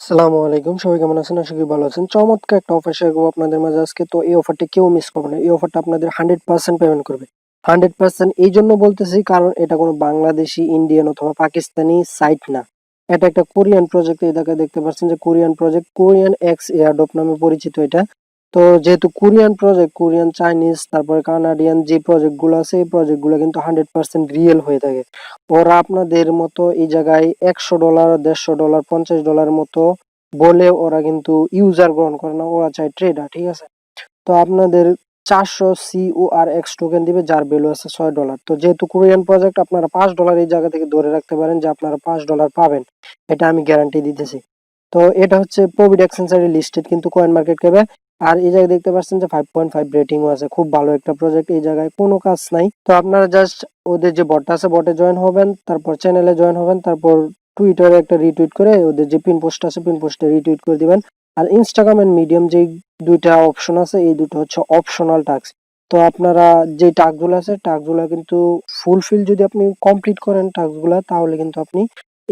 আসসালামু আলাইকুম, সবাই কেমন আছেন? আশা করি ভালো আছেন। চমৎকার একটা অফার শেয়ার করবো আপনাদের মাঝে আজকে। তো এই অফারটা কেউ মিস করবে না। এই অফারটা আপনাদের 100% পেমেন্ট করবে। 100% এই জন্য বলতেছি, কারণ এটা কোনো বাংলাদেশি, ইন্ডিয়ান অথবা পাকিস্তানি সাইট না। এটা একটা কোরিয়ান প্রজেক্ট। এই জায়গায় দেখতে পাচ্ছেন যে Korean project, Korean x airdrop নামে পরিচিত এটা। তো যেহেতু কোরিয়ান প্রজেক্ট, কোরিয়ান, চাইনিজ, তারপরে কানাডিয়ান যে প্রজেক্ট গুলো আছে, এই প্রজেক্ট গুলো কিন্তু 100% রিয়েল হয়ে থাকে। ওরা আপনাদের মতো এই জায়গায় $100, $150, $50 মতো বলে ওরা কিন্তু ইউজার গ্রহণ করে না, ওরা চায় ট্রেডার। ঠিক আছে? তো আপনাদের 400 CORX টোকেন দিবে, যার ভ্যালু আছে $6। তো যেহেতু কোরিয়ান প্রজেক্ট, আপনারা $5 এই জায়গা থেকে ধরে রাখতে পারেন যে আপনারা $5 পাবেন। এটা আমি গ্যারান্টি দিতেছি। তো এটা হচ্ছে প্রভিড এক্সচেঞ্জারে লিস্টেড কিন্তু কয়েন মার্কেট ক্যাপে। আর এই জায়গায় দেখতে পাচ্ছেন যে 5.5 রেটিংও আছে। খুব ভালো একটা প্রজেক্ট। এই জায়গায় কোনো কাজ নাই। তো আপনারা জাস্ট ওদের যে বটটা আছে, বটে জয়েন হবেন, তারপর চ্যানেলে জয়েন হবেন, তারপর টুইটারে একটা রিটুইট করে ওদের যে পিন পোস্ট আছে, পিন পোস্টে রিটুইট করে দিবেন। আর ইনস্টাগ্রাম এন্ড মিডিয়াম যেই দুইটা অপশন আছে, এই দুটো হচ্ছে অপশনাল টাস্ক। তো আপনারা যে টাস্কগুলো আছে, টাস্কগুলো কিন্তু ফুলফিল যদি আপনি কমপ্লিট করেন টাস্কগুলো, তাহলে কিন্তু আপনি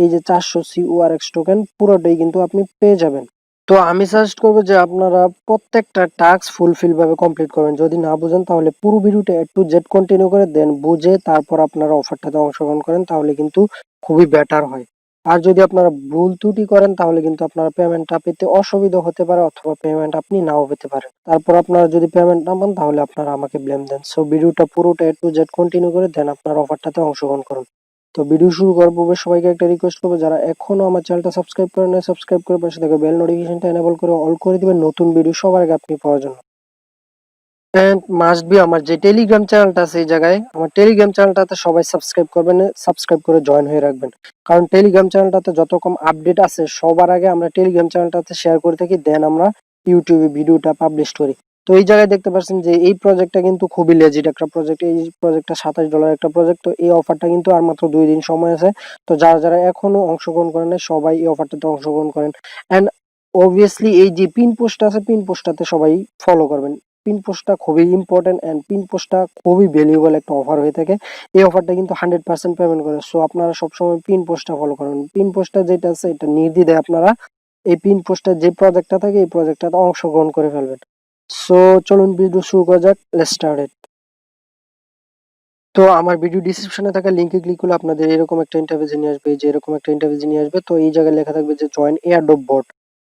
এই যে 400 CORX টোকেন পুরোটাই কিন্তু আপনি পেয়ে যাবেন। তো আমি সাজেস্ট করবো যে আপনারা প্রত্যেকটা টাস্ক ফুলফিল ভাবে কমপ্লিট করবেন। যদি না বুঝেন তাহলে পুরো ভিডিওটা একটু জেড কন্টিনিউ করে দেন, বুঝে তারপর আপনারা অফারটাতে অংশগ্রহণ করেন, তাহলে কিন্তু খুবই বেটার হয়। আর যদি আপনারা ভুল ত্রুটি করেন, তাহলে কিন্তু আপনারা পেমেন্টটা পেতে অসুবিধা হতে পারে, অথবা পেমেন্ট আপনি নাও পেতে পারেন। তারপর আপনারা যদি পেমেন্ট না পান, তাহলে আপনারা আমাকে ব্লেম দেন। সো ভিডিওটা পুরোটা একটু জেড কন্টিনিউ করে দেন, আপনার অফারটাতে অংশগ্রহণ করুন। তো ভিডিও শুরু করার পূর্বে সবাইকে একটা রিকোয়েস্ট করবো, যারা এখনো আমার চ্যানেলটা সাবস্ক্রাইব করেন নাই, সাবস্ক্রাইব করে পাশে থাকা বেল নোটিফিকেশনটা এনেবল করে অল করে দিবেন, নতুন ভিডিও সবার আগে আপনি পাওয়ার জন্য। এন্ড মাস্ট বি আমার যে টেলিগ্রাম চ্যানেলটা আছে, এই জায়গায় আমার টেলিগ্রাম চ্যানেলটাতে সবাই সাবস্ক্রাইব করবেন, সাবস্ক্রাইব করে জয়েন হয়ে রাখবেন। কারণ টেলিগ্রাম চ্যানেলটাতে যত কম আপডেট আছে, সবার আগে আমরা টেলিগ্রাম চ্যানেলটাতে শেয়ার করে থাকি, দেন আমরা ইউটিউবে ভিডিওটা পাবলিশ করি। তো এই জায়গায় দেখতে পাচ্ছেন যে এই প্রজেক্টটা কিন্তু খুবই লেজিট একটা প্রজেক্ট। এই প্রজেক্টটা $27 একটা প্রজেক্ট। তো এই অফারটা কিন্তু আর মাত্র 2 দিন সময় আছে। তো যারা যারা এখনো অংশগ্রহণ করেন নাই, সবাই এই অফারটাতে অংশগ্রহণ করেন। অ্যান্ড অবভিয়াসলি এই যে পিন পোস্ট আছে, পিন পোস্টটাতে সবাই ফলো করবেন। পিন পোস্টটা খুবই ইম্পর্টেন্ট, অ্যান্ড পিন পোস্টটা খুবই ভ্যালুয়েবল একটা অফার হয়ে থাকে। এই অফারটা কিন্তু 100% পেমেন্ট করে। সো আপনারা সবসময় পিন পোস্টটা ফলো করুন। পিন পোস্টটা যেটা আছে, এটা নির্দ্বিধায় আপনারা এই পিন পোস্টের যে প্রজেক্টটা থাকে, এই প্রজেক্টটাতে অংশগ্রহণ করে ফেলবেন। সো চলুন ভিডিও শুরু করা যাক। Let's start. তো আমার ভিডিও ডিসক্রিপশনে থাকা লিংকে ক্লিক করলে আপনাদের এরকম একটা ইন্টারফেসে নিয়ে আসবে, যে এরকম একটা ইন্টারফেসে নিয়ে আসবে। তো এই জায়গায় লেখা থাকবে যে জয়েন এয়ারড্রপ বট।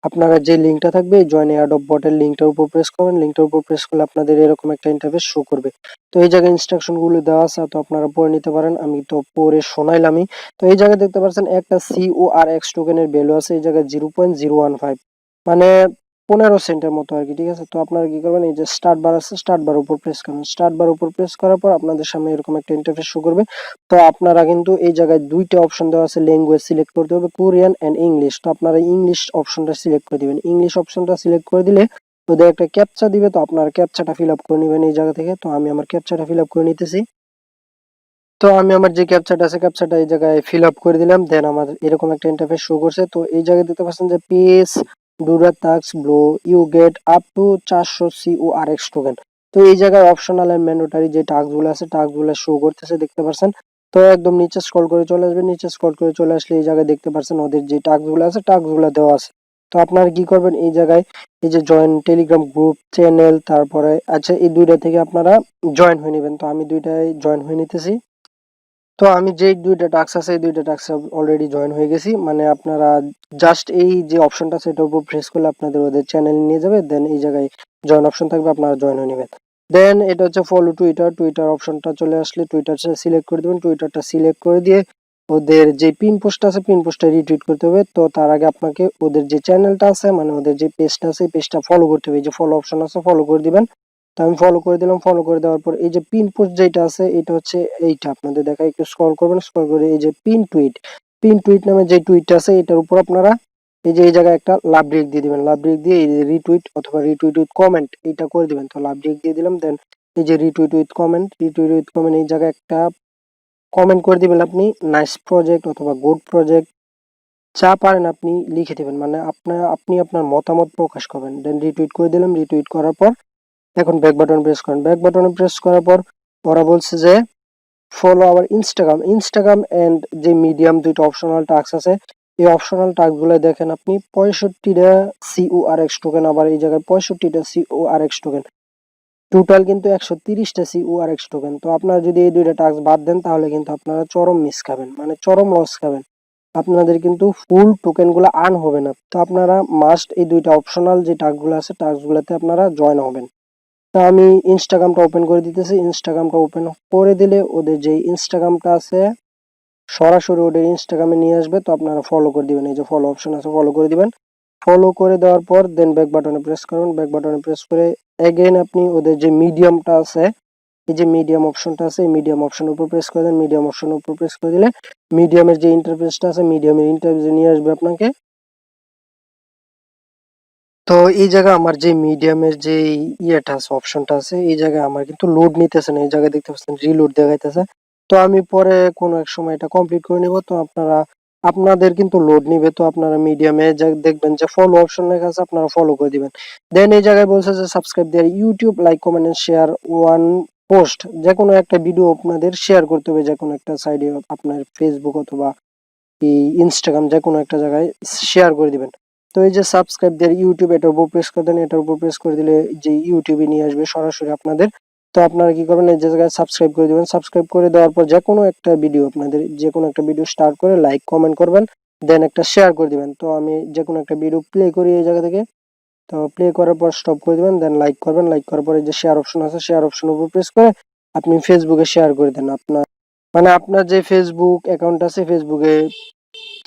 আপনারা যে লিঙ্কটা থাকবে, এই জয়েন এয়ারড্রপ বটের লিঙ্কটার উপর প্রেস করবেন। লিঙ্কটার উপর প্রেস করলে আপনাদের এরকম একটা ইন্টারফেস শো করবে। তো এই জায়গায় ইনস্ট্রাকশন গুলো দেওয়া আছে, তো আপনারা পড়ে নিতে পারেন, আমি তো পড়ে শোনাইলামই। তো এই জায়গায় দেখতে পাচ্ছেন একটা CORX টোকেনের ভ্যালু আছে এই জায়গায় 0.015, মানে 15 সেন্টের মতো আর কি। ঠিক আছে? তো আপনারা কি করবেন, এই যে স্টার্ট বার আছে, স্টার্ট বার উপর প্রেস করবেন। স্টার্ট বার উপর প্রেস করার পর আপনাদের সামনে এরকম একটা ইন্টারফেস শো করবে। তো আপনারা কিন্তু এই জায়গায় দুইটা অপশন দেওয়া আছে, ল্যাঙ্গুয়েজ সিলেক্ট করতে হবে, কোরিয়ান এন্ড ইংলিশ। তো আপনারা ইংলিশ অপশনটা সিলেক্ট করে দিবেন। ইংলিশ অপশনটা সিলেক্ট করে দিলে ওদের একটা ক্যাপচা দিবে, তো আপনার ক্যাপচাটা ফিল আপ করে নেবেন এই জায়গা থেকে। তো আমি আমার ক্যাপচাটা ফিল আপ করে নিতেছি। তো আমি আমার যে ক্যাপচাটা আছে, ক্যাপচাটা এই জায়গায় ফিল আপ করে দিলাম, দেন আমার এরকম একটা ইন্টারফেস শো করছে। তো এই জায়গায় দেখতে পাচ্ছেন যে pass through tasks below you get up to 400 CORX token. তো এই জায়গায় অপশনাল এন্ড ম্যান্ডেটরি যে টাস্ক গুলো আছে, টাস্ক গুলো শো করতেছে, দেখতে পাচ্ছেন। তো একদম নিচে স্ক্রল করে চলে আসবে। নিচে স্ক্রল করে চলে আসলে এই জায়গায় দেখতে পাচ্ছেন ওদের যে টাস্ক গুলো আছে, টাস্ক গুলো দেওয়া আছে। তো আপনারা কি করবেন, এই জায়গায় এই যে জয়েন টেলিগ্রাম গ্রুপ চ্যানেল, তারপরে আচ্ছা এই দুইটা থেকে আপনারা জয়েন হয়ে নেবেন। তো আমি দুইটাই জয়েন হয়ে নিতেছি। তো আমি যে দুইটা টাস্ক আছে, এই দুইটা টাস্ক অলরেডি জয়েন হয়ে গেছি। মানে আপনারা জাস্ট এই যে অপশনটা আছে, এটার উপর প্রেস করলে আপনাদের ওদের চ্যানেলে নিয়ে যাবে, দেন এই জায়গায় জয়েন অপশন থাকবে, আপনারা জয়েন হয়ে নেবেন। দেন এটা হচ্ছে ফলো টুইটার। টুইটার অপশনটা চলে আসলে টুইটার সিলেক্ট করে দিবেন। টুইটারটা সিলেক্ট করে দিয়ে ওদের যে পিন পোস্ট আছে, পিন পোস্টটা রিটুইট করতে হবে। তো তার আগে আপনাকে ওদের যে চ্যানেলটা আছে, মানে ওদের যে পেজটা আছে, এই পেজটা ফলো করতে হবে। এই যে ফলো অপশন আছে, ফলো করে দিবেন। তো আমি ফলো করে দিলাম। ফলো করে দেওয়ার পর এই যে পিন পোস্ট যেটা আছে, এটা হচ্ছে এইটা আপনাদের দেখা, একটু স্ক্রল করবেন। স্ক্রল করে এই যে পিন টুইট, পিন টুইট নামে যে টুইটটা আছে, এটার উপর আপনারা এই যে এই জায়গায় একটা লাভ ব্রেক দিয়ে দিবেন। লাভ ব্রেক দিয়ে এই যে রিটুইট অথবা রিটুইট উইথ কমেন্ট এইটা করে দিবেন। তো লাভ ব্রেক দিয়ে দিলাম, দেন এই যে retweet with comment, retweet with comment এই জায়গায় একটা কমেন্ট করে দিবেন আপনি, নাইস প্রজেক্ট অথবা গুড প্রজেক্ট, যা পারেন আপনি লিখে দিবেন। মানে আপনি আপনার মতামত প্রকাশ করবেন। দেন রিটুইট করে দিলাম। রিটুইট করার পর এখন ব্যাক বাটন প্রেস করেন। ব্যাক বাটনে প্রেস করার পর ওরা বলছে যে ফলো আওয়ার ইনস্টাগ্রাম এন্ড যে মিডিয়াম দুইটা অপশনাল টাস্ক আছে, এই অপশনাল টাস্কগুলো দেখেন আপনি 65টা CORX টোকেন, আবার এই জায়গায় 65টা CORX টোকেন, টোটাল কিন্তু 130টা CORX টোকেন। তো আপনারা যদি এই দুইটা টাস্ক বাদ দেন তাহলে কিন্তু আপনারা চরম মিস খাবেন, মানে চরম লস খাবেন। আপনাদের কিন্তু ফুল টোকেনগুলো আর্ন হবে না। তো আপনারা মাস্ট এই দুইটা অপশনাল যে টাস্কগুলো আছে টাস্কগুলোতে আপনারা জয়েন হবেন। তো আমি ইনস্টাগ্রামটা ওপেন করে দিতেছি। ইনস্টাগ্রামটা ওপেন করে দিলে ওদের যে ইনস্টাগ্রামটা আছে সরাসরি ওদের ইনস্টাগ্রামে নিয়ে আসবে। তো আপনারা ফলো করে দিবেন, এই যে ফলো অপশন আছে ফলো করে দিবেন। ফলো করে দেওয়ার পর দেন ব্যাক বাটনে প্রেস করুন। ব্যাক বাটনে প্রেস করে এগেইন আপনি ওদের যে মিডিয়ামটা আছে, এই যে মিডিয়াম অপশনটা আছে এই মিডিয়াম অপশনের উপর প্রেস করে দেন। মিডিয়াম অপশনের উপর প্রেস করে দিলে মিডিয়ামের যে ইন্টারফেসটা আছে মিডিয়ামের ইন্টারফেসে নিয়ে আসবে আপনাকে। তো এই জায়গায় আমার যে মিডিয়ামের যে ইয়েটা আছে অপশনটা আছে এই জায়গায় আমার কিন্তু লোড নিতেছে না, এই জায়গায় দেখতে পাচ্ছেন রিলোড দেখাইতেছে। তো আমি পরে কোনো এক সময় এটা কমপ্লিট করে নিব। তো আপনাদের কিন্তু লোড নিবে। তো আপনারা মিডিয়ামে যা দেখবেন যে ফলো অপশন লেখা আছে আপনারা ফলো করে দিবেন। দেন এই জায়গায় বলছে যে subscribe their YouTube, like comment and share one post, যে কোনো একটা ভিডিও আপনাদের শেয়ার করতে হবে যে কোনো একটা সাইডে, আপনার ফেসবুক অথবা এই ইনস্টাগ্রাম যে কোনো একটা জায়গায় শেয়ার করে দিবেন। তো এই যে সাবস্ক্রাইব দেয়ার ইউটিউব এটার উপর প্রেস করে দেন। এটার উপর প্রেস করে দিলে যে ইউটিউবে নিয়ে আসবে সরাসরি আপনাদের। তো আপনারা কি করবেন, এই যে জায়গায় সাবস্ক্রাইব করে দিবেন। সাবস্ক্রাইব করে দেওয়ার পর যে কোনো একটা ভিডিও আপনাদের যে কোনো একটা ভিডিও স্টার্ট করে লাইক কমেন্ট করবেন, দেন একটা শেয়ার করে দিবেন। তো আমি যে কোনো একটা ভিডিও প্লে করি এই জায়গা থেকে। তো প্লে করার পর স্টপ করে দিবেন, দেন লাইক করবেন। লাইক করার পরে যে শেয়ার অপশন আছে শেয়ার অপশনের উপর প্রেস করে আপনি ফেসবুকে শেয়ার করে দেন। আপনার যে ফেসবুক অ্যাকাউন্ট আছে ফেসবুকে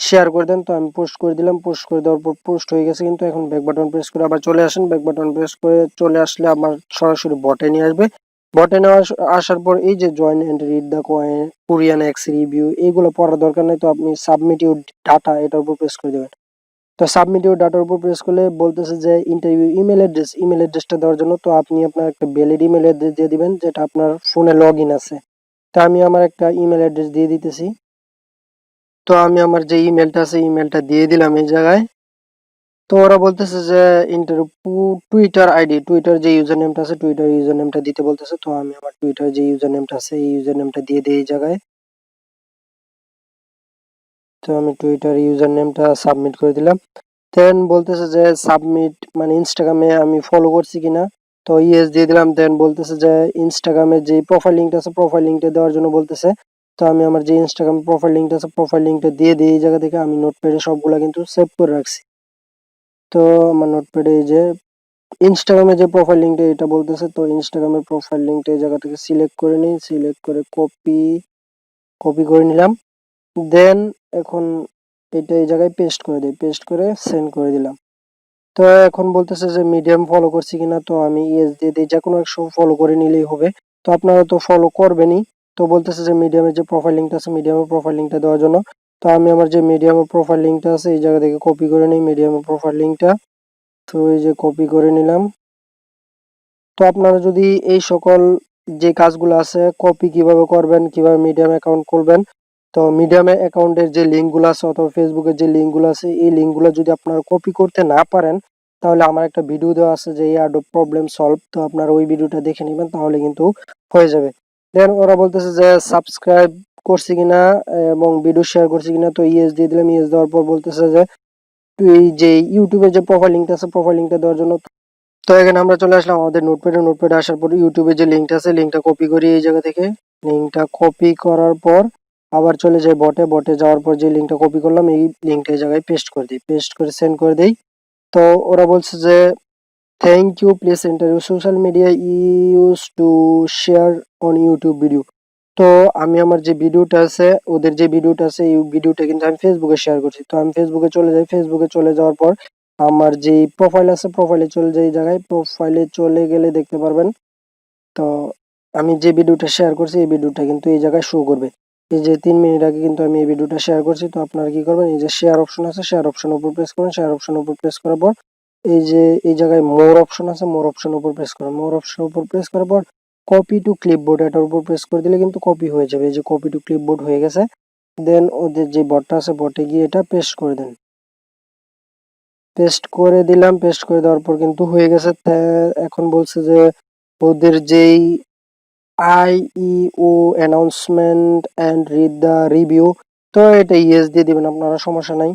শেয়ার করে দেন। তো আমি পোস্ট করে দিলাম। পোস্ট করে দেওয়ার পর পোস্ট হয়ে গেছে। কিন্তু এখন ব্যাক বাটন প্রেস করে আবার চলে আসেন। ব্যাক বাটন প্রেস করে চলে আসলে আমার সরাসরি বটে নিয়ে আসবে। বটে নেওয়া আসার পর এই যে join and read the coin Korean X review এইগুলো পড়ার দরকার নেই। তো আপনি সাবমিট ইউর ডাটা এটার উপর প্রেস করে দেবেন। তো সাবমিট ইউর ডাটার উপর প্রেস করলে বলতেছে যে ইন্টারভিউ ইমেল অ্যাড্রেসটা দেওয়ার জন্য। তো আপনি আপনার একটা ভ্যালিড ইমেল অ্যাড্রেস দিয়ে দিবেন যেটা আপনার ফোনে লগ ইন আছে। তো আমি আমার একটা ইমেল অ্যাড্রেস দিয়ে দিতেছি। তো আমি আমার যে ইমেলটা আছে ইমেলটা দিয়ে দিলাম এই জায়গায়। তো ওরা বলতেছে যে টুইটার আইডি, টুইটার যে ইউজার নেমটা আছে টুইটার ইউজার নেমটা দিতে বলতেছে। তো আমি আমার টুইটার যে ইউজার নেমটা আছে এই ইউজার নেমটা দিয়ে দিই এই জায়গায়। তো আমি টুইটার ইউজার নেমটা সাবমিট করে দিলাম। দেন বলতেছে যে সাবমিট, মানে ইনস্টাগ্রামে আমি ফলো করছি কিনা। তো ইয়েস দিয়ে দিলাম। দেন বলতেছে যে ইনস্টাগ্রামের যে প্রোফাইল লিঙ্কটা আছে প্রোফাইল লিঙ্কটা দেওয়ার জন্য বলতেছে। তো আমি আমার যে ইনস্টাগ্রাম প্রোফাইল লিঙ্কটা আছে প্রোফাইল লিঙ্কটা দিয়ে দিই এই জায়গা থেকে। আমি নোটপ্যাডে সবগুলা কিন্তু সেভ করে রাখছি। তো আমার নোটপ্যাডে এই যে ইনস্টাগ্রামে যে প্রোফাইল লিঙ্কটা এটা বলতেছে। তো ইনস্টাগ্রামের প্রোফাইল লিঙ্কটা এই জায়গা থেকে সিলেক্ট করে নিই, সিলেক্ট করে কপি করে নিলাম। দেন এখন এটা এই জায়গায় পেস্ট করে দিই, পেস্ট করে সেন্ড করে দিলাম। তো এখন বলতেছে যে মিডিয়াম ফলো করছি কিনা। তো আমি ইয়েস দিয়ে দিই, যে কোনো এক ফলো করে নিলেই হবে। তো আপনারা তো ফলো করবেনই। তো বলতেছে যে মিডিয়ামের যে প্রোফাইল লিঙ্কটা আছে মিডিয়ামের প্রোফাইল লিঙ্কটা দেওয়ার জন্য। তো আমি আমার যে মিডিয়ামের প্রোফাইল লিঙ্কটা আছে এই জায়গা থেকে কপি করে নিই মিডিয়ামের প্রোফাইল লিঙ্কটা। তো এই যে কপি করে নিলাম। তো আপনারা যদি এই সকল যে কাজগুলো আছে কপি কিভাবে করবেন, কিভাবে মিডিয়াম অ্যাকাউন্ট খুলবেন, তো মিডিয়াম অ্যাকাউন্টের যে লিঙ্কগুলো আছে অথবা ফেসবুকের যে লিঙ্কগুলো আছে এই লিঙ্কগুলো যদি আপনারা কপি করতে না পারেন তাহলে আমার একটা ভিডিও দেওয়া আছে যে এয়ারড্রপ প্রবলেম সলভ। তো আপনারা ওই ভিডিওটা দেখে নেবেন তাহলে কিন্তু হয়ে যাবে। দেন ওরা বলতেছে যে সাবস্ক্রাইব করছি কিনা এবং ভিডিও শেয়ার করছি কিনা। তো ইয়েস দিয়ে দিলাম। ইয়েস দেওয়ার পর বলতেছে যে এই যে ইউটিউবের যে প্রোফাইল লিঙ্কটা আছে প্রোফাইল লিঙ্কটা দেওয়ার জন্য। তো এখানে আমরা চলে আসলাম আমাদের নোটপ্যাডে আসার পর ইউটিউবে যে লিঙ্কটা আছে লিঙ্কটা কপি করি এই জায়গা থেকে। লিঙ্কটা কপি করার পর আবার চলে যাই বটে যাওয়ার পর যে লিঙ্কটা কপি করলাম এই লিঙ্কটা এই জায়গায় পেস্ট করে দিই, পেস্ট করে সেন্ড করে দেই। তো ওরা বলছে যে thank you, please enter your social media use to share on YouTube video. তো আমি আমার যে ভিডিওটা আছে ওদের যে ভিডিওটা আছে এই ভিডিওটা কিন্তু আমি ফেসবুকে শেয়ার করছি। তো আমি ফেসবুকে চলে যাই, ফেসবুকে চলে যাওয়ার পর আমার যে প্রোফাইল আছে প্রোফাইলে চলে যাই, এই জায়গায় প্রোফাইলে চলে গেলে দেখতে পারবেন। তো আমি যে ভিডিওটা শেয়ার করছি এই ভিডিওটা কিন্তু এই জায়গায় শো করবে। এই যে 3 মিনিট আগে কিন্তু আমি এই ভিডিওটা শেয়ার করছি। তো আপনারা কি করবেন, এই যে শেয়ার অপশন আছে শেয়ার অপশনের উপর প্রেস করবেন। শেয়ার অপশনের উপর প্রেস করার পর এই যে এই জায়গায় মোর অপশন আছে মোর অপশনের উপর প্রেস করবেন। মোর অপশনের উপর প্রেস করার পর কপি টু ক্লিপবোর্ড এটার উপর প্রেস করে দিলে কিন্তু কপি হয়ে যাবে। এই যে কপি টু ক্লিপবোর্ড হয়ে গেছে। দেন ওদের যে বটটা আছে বটে গিয়ে এটা পেস্ট করে দেন। পেস্ট করে দিলাম, পেস্ট করে দেওয়ার পর কিন্তু হয়ে গেছে। এখন বলছে যে ওদের যেই IEO announcement and read the review. তো এটা ইয়েস দিয়ে দিবেন আপনারা, সমস্যা নাই।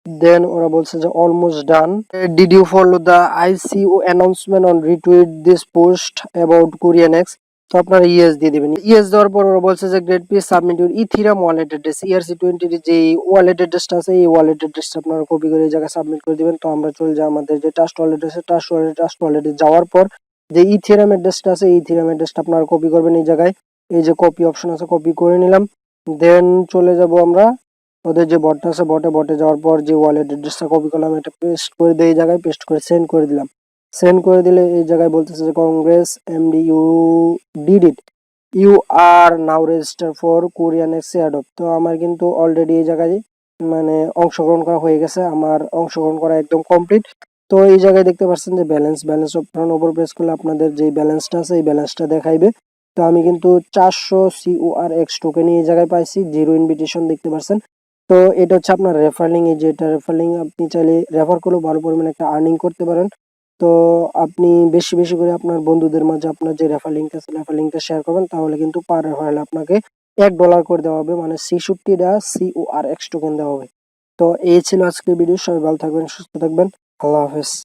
দেন ওরা বলছে যে almost done. Did you follow the ICO announcement on retweet this post about Korean X? তো আপনারা ইয়েস দিয়ে দিবেন। ইয়েস দেওয়ার পর ওরা বলছে যে great please submit your Ethereum wallet address. ERC20 যে ওয়ালেট অ্যাড্রেসটা আছে এই ওয়ালেট অ্যাড্রেসটা আপনারা কপি করে এই জায়গায় সাবমিট করে দিবেন। তো আমরা চলে যাই আমাদের যে ট্রাস্ট ওয়ালেট আছে, ট্রাস্ট ওয়ালেটে যাওয়ার পর যে ইথিরাম অ্যাড্রেসটা আছে এই ইথিরাম অ্যাড্রেসটা আপনারা কপি করবেন এই জায়গায়। এই যে কপি অপশন আছে, কপি করে নিলাম। দেন চলে যাব আমরা ওদের যে বটটা আছে, বটে যাওয়ার পর যে ওয়ালেট অ্যাড্রেসটা কপি করলাম এটা পেস্ট করে দিয়ে এই জায়গায় পেস্ট করে সেন্ড করে দিলাম। সেন্ড করে দিলে এই জায়গায় বলতেছে যে congress MD you did it, you are now register for Korean X অ্যাডপ। তো আমার কিন্তু অলরেডি এই জায়গায় মানে অংশগ্রহণ করা হয়ে গেছে, আমার অংশগ্রহণ করা একদম কমপ্লিট। তো এই জায়গায় দেখতে পাচ্ছেন যে ব্যালেন্স অপশন ওপর প্রেস করলে আপনাদের যে ব্যালেন্সটা আছে এই ব্যালেন্সটা দেখাইবে। তো আমি কিন্তু 400 CORX টোকেন এই জায়গায় পাইছি, জিরো ইনভিটেশন দেখতে পাচ্ছেন। তো এটা হচ্ছে আপনার রেফারিং, এই যে এটা রেফারিং, আপনি চাইলে রেফার করলেও ভালো পরিমাণে একটা আর্নিং করতে পারেন। তো আপনি বেশি বেশি করে আপনার বন্ধুদের মাঝে আপনার যে রেফার লিঙ্ক আছে রেফার লিঙ্কটা শেয়ার করবেন, তাহলে কিন্তু পার রেফারেলে আপনাকে $1 করে দেওয়া হবে, মানে 66টা CORX টোকেন দেওয়া হবে। তো এই ছিল আজকের ভিডিও। সবাই ভালো থাকবেন, সুস্থ থাকবেন। আল্লাহ হাফেজ।